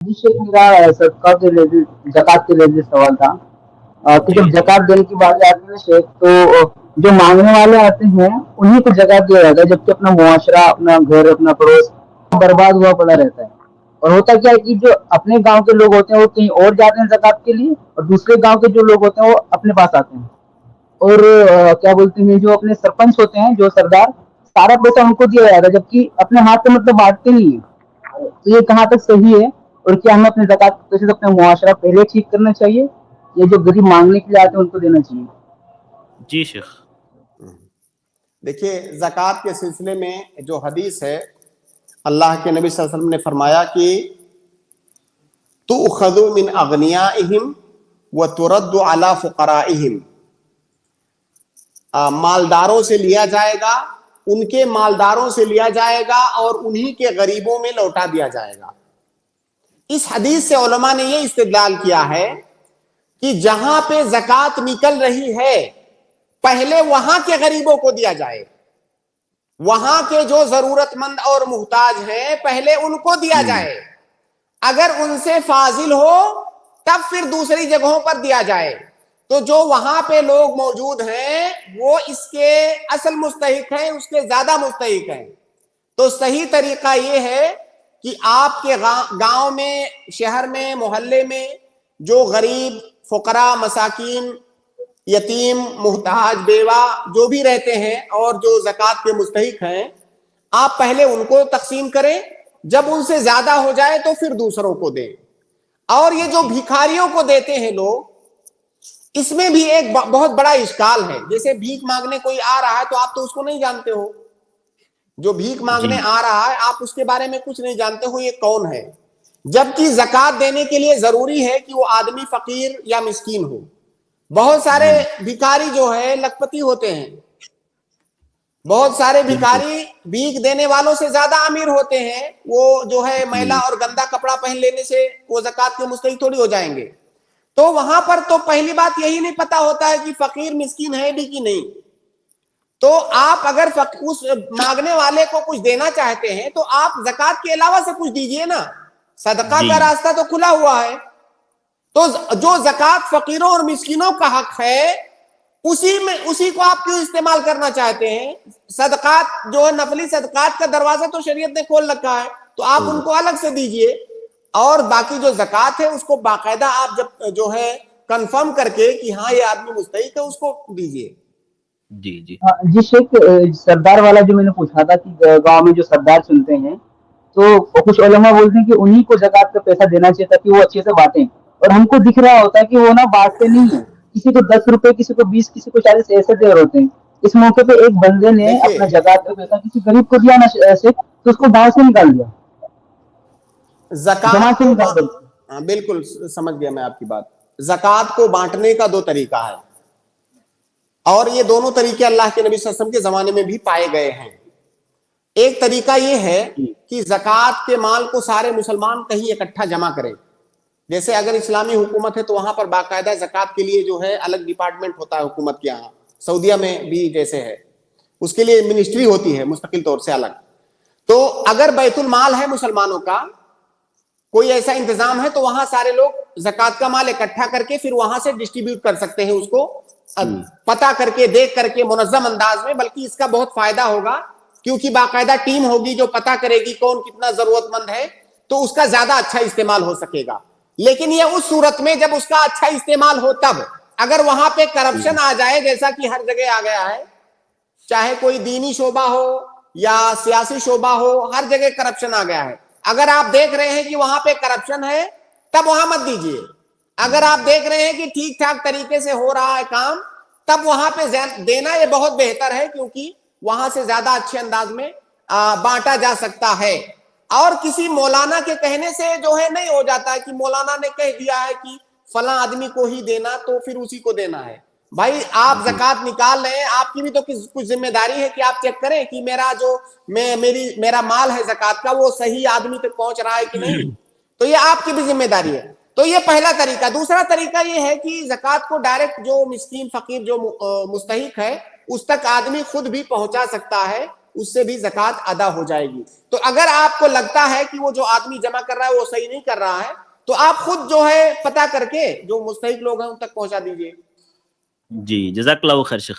जी शेख, मेरा सदका के रिलेटेड ज़कात के रिलेटेड सवाल था। कि जी जब जी ज़कात देने की बारी आती है ना शेख, तो जो माँगने वाले आते हैं उन्हीं को ज़कात दिया जाता है, जबकि अपना मुआशरा, अपना घर, अपना पड़ोस बर्बाद हुआ पड़ा रहता है। और होता क्या है कि जो अपने गाँव के लोग होते हैं वो कहीं और जाते हैं ज़कात के लिए, और दूसरे गाँव के जो लोग होते हैं वो अपने पास आते हैं। और क्या बोलते हैं, जो अपने सरपंच होते हैं, जो सरदार, सारा पैसा उनको दिया जाता है, जबकि अपने हाथ से मतलब बांटते नहीं है। तो ये कहाँ तक सही है, और क्या हमें अपने ज़कात के पैसे से अपना मुआशरा पहले ठीक करना चाहिए, ये जो गरीब मांगने के लिए आते हैं उनको देना चाहिए? जी शेख। देखिए, ज़कात के सिलसिले में जो हदीस है, अल्लाह के नबी सल्लल्लाहु अलैहि वसल्लम ने फरमाया कि तुअख़ज़ु मिन अग़नियाइहिम व तुरद्दु अला फ़ुक़राइहिम, मालदारों से लिया जाएगा, उनके मालदारों से लिया जाएगा और उन्हीं के गरीबों में लौटा दिया जाएगा। इस हदीस से उलमा ने यह इस्तिदलाल किया है कि जहां पे ज़कात निकल रही है, पहले वहां के गरीबों को दिया जाए, वहां के जो जरूरतमंद और मुहताज हैं पहले उनको दिया जाए। अगर उनसे फाजिल हो तब फिर दूसरी जगहों पर दिया जाए। तो जो वहां पे लोग मौजूद हैं वो इसके असल मुस्तहिक हैं, उसके ज्यादा मुस्तहिक हैं। तो सही तरीका ये है कि आपके गांव में, शहर में, मोहल्ले में जो गरीब, फुकरा, मसाकीन, यतीम, मुहताज, बेवा जो भी रहते हैं और जो ज़कात के मुस्तहिक हैं, आप पहले उनको तकसीम करें, जब उनसे ज्यादा हो जाए तो फिर दूसरों को दें। और ये जो भिखारियों को देते हैं लोग, इसमें भी एक बहुत बड़ा इश्काल है। जैसे भीख मांगने कोई आ रहा है तो आप तो उसको नहीं जानते हो, जो भीख मांगने जी आ रहा है आप उसके बारे में कुछ नहीं जानते हो ये कौन है, जबकि ज़कात देने के लिए जरूरी है कि वो आदमी फकीर या मिस्कीन हो। बहुत सारे जी भिखारी जो है लखपति होते हैं, बहुत सारे बिल्कुल। भिखारी भीख देने वालों से ज्यादा अमीर होते हैं। वो जो है मैला जी और गंदा कपड़ा पहन लेने से वो ज़कात के मुस्तहिक थोड़ी हो जाएंगे। तो वहां पर तो पहली बात यही नहीं पता होता है कि फकीर मिस्कीन है भी कि नहीं। तो आप अगर उस मांगने वाले को कुछ देना चाहते हैं तो आप ज़कात के अलावा से कुछ दीजिए ना, सदका जी का रास्ता तो खुला हुआ है। तो जो ज़कात फकीरों और मिस्किनों का हक है उसी को आप क्यों इस्तेमाल करना चाहते हैं? सदकात जो है, नफली सदकात का दरवाजा तो शरीयत ने खोल रखा है, तो आप उनको अलग से दीजिए। और बाकी जो ज़कात है उसको बाकायदा आप जब जो है कंफर्म करके कि हाँ ये आदमी मुस्तहिक है, उसको दीजिए। जी जी हाँ, जी शेख, सरदार वाला जो मैंने पूछा था कि गांव में जो सरदार चुनते हैं, तो कुछ उलमा बोलते हैं कि उन्हीं को ज़कात का पैसा देना चाहिए ताकि वो अच्छे से बांटें। और हमको दिख रहा होता है कि वो ना बांटते नहीं है, किसी को 10 रुपए, किसी को 20, किसी को 40 ऐसे दे रहे होते हैं। इस मौके पे एक बंदे ने देखिए, अपना ज़कात का पैसा किसी गरीब को दिया ना शेख, तो उसको गांव से निकाल दिया, ज़कात जमात से को निकाल दिया। हाँ, बिल्कुल समझ गया मैं आपकी बात। ज़कात को बांटने का दो तरीका है, और ये दोनों तरीके अल्लाह के नबी सल्लल्लाहु अलैहि वसल्लम के जमाने में भी पाए गए हैं। एक तरीका ये है कि ज़कात के माल को सारे मुसलमान कहीं इकट्ठा जमा करें। जैसे अगर इस्लामी हुकूमत है तो वहां पर बाकायदा ज़कात के लिए जो है अलग डिपार्टमेंट होता है हुकूमत के यहाँ, सऊदीया में भी जैसे है, उसके लिए मिनिस्ट्री होती है मुस्तकिल तौर से अलग। तो अगर बैतुल माल है मुसलमानों का, कोई ऐसा इंतजाम है, तो वहां सारे लोग ज़कात का माल इकट्ठा करके फिर वहां से डिस्ट्रीब्यूट कर सकते हैं उसको, पता करके, देख करके, मुनज़्ज़म अंदाज में। बल्कि इसका बहुत फायदा होगा क्योंकि बाकायदा टीम होगी जो पता करेगी कौन कितना जरूरतमंद है, तो उसका ज्यादा अच्छा इस्तेमाल हो सकेगा। लेकिन यह उस सूरत में जब उसका अच्छा इस्तेमाल हो तब। अगर वहां पे करप्शन आ जाए, जैसा कि हर जगह आ गया है, चाहे कोई दीनी शोबा हो या सियासी शोबा हो, हर जगह करप्शन आ गया है। अगर आप देख रहे हैं कि वहां पे करप्शन है तब वहां मत दीजिए। अगर आप देख रहे हैं कि ठीक ठाक तरीके से हो रहा है काम, तब वहां पे देना ये बहुत बेहतर है, क्योंकि वहां से ज्यादा अच्छे अंदाज में बांटा जा सकता है। और किसी मौलाना के कहने से जो है नहीं हो जाता है कि मौलाना ने कह दिया है कि फला आदमी को ही देना तो फिर उसी को देना है। भाई आप ज़कात निकाल रहे हैं, आपकी भी तो कुछ जिम्मेदारी है कि आप चेक करें कि मेरा माल है ज़कात का वो सही आदमी तक पहुंच रहा है कि नहीं। तो ये आपकी भी जिम्मेदारी है। तो ये पहला तरीका। दूसरा तरीका ये है कि ज़कात को डायरेक्ट जो मिस्कीन फकीर जो मुस्तहिक है उस तक आदमी खुद भी पहुंचा सकता है। اس سے بھی زکوٰۃ ادا ہو جائے گی. تو اگر آپ کو لگتا ہے کہ وہ جو آدمی جمع کر رہا ہے وہ صحیح نہیں کر رہا ہے تو آپ خود جو ہے پتہ کر کے جو مستحق لوگ ہیں ان تک پہنچا دیجیے. جی جزاک اللہ خیر شیخ.